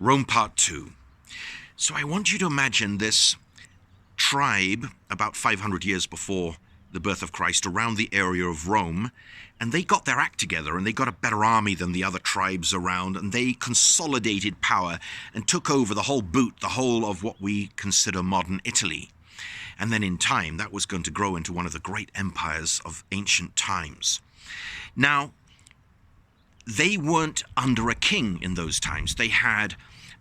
Rome Part 2. So I want you to imagine this tribe about 500 years before the birth of Christ around the area of Rome, and they got their act together and they got a better army than the other tribes around, and they consolidated power and took over the whole boot, the whole of what we consider modern Italy. And then in time, that was going to grow into one of the great empires of ancient times. Now, they weren't under a king in those times. They had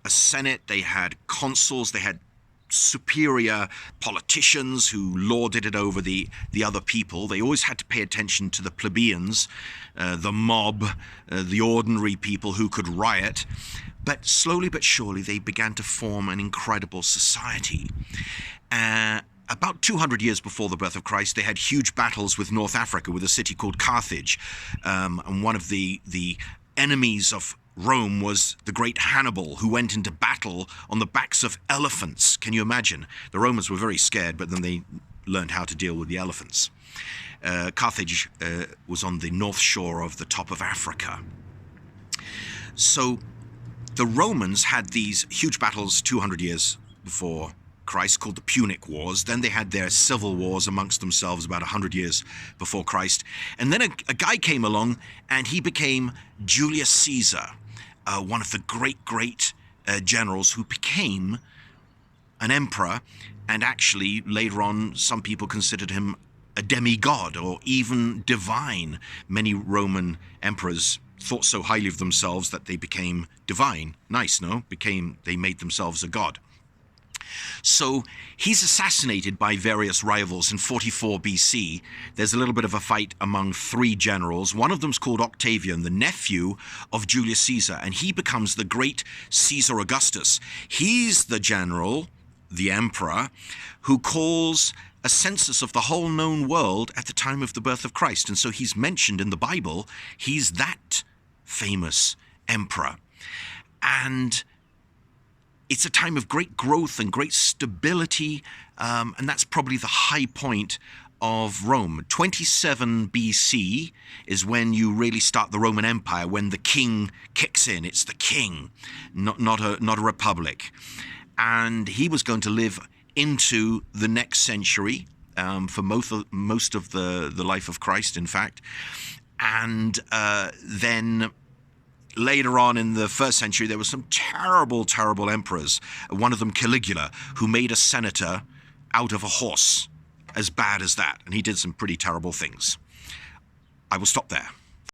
a senate, they had consuls, they had superior politicians who lorded it over the other people. They always had to pay attention to the plebeians, the mob, the ordinary people who could riot. But slowly but surely, they began to form an incredible society. About 200 years before the birth of Christ, they had huge battles with North Africa, with a city called Carthage. And one of the enemies of Rome was the great Hannibal, who went into battle on the backs of elephants. Can you imagine? The Romans were very scared, but then they learned how to deal with the elephants. Carthage was on the north shore of the top of Africa. So the Romans had these huge battles 200 years before Christ, called the Punic Wars. Then they had their civil wars amongst themselves about 100 years before Christ. And then a guy came along and he became Julius Caesar, one of the great generals who became an emperor, and actually later on some people considered him a demigod or even divine. Many Roman emperors thought so highly of themselves that they became divine. Nice, no? They made themselves a god. So he's assassinated by various rivals in 44 BC. There's a little bit of a fight among three generals. One of them's called Octavian, the nephew of Julius Caesar, and he becomes the great Caesar Augustus. He's the general, the emperor, who calls a census of the whole known world at the time of the birth of Christ. And so he's mentioned in the Bible. He's that famous emperor. And it's a time of great growth and great stability, and that's probably the high point of Rome. 27 BC is when you really start the Roman Empire, when the king kicks in. It's the king, not a republic. And he was going to live into the next century, for most of the life of Christ, in fact. And then later on in the first century, there were some terrible emperors. One of them, Caligula, who made a senator out of a horse, as bad as that. And he did some pretty terrible things. I will stop there.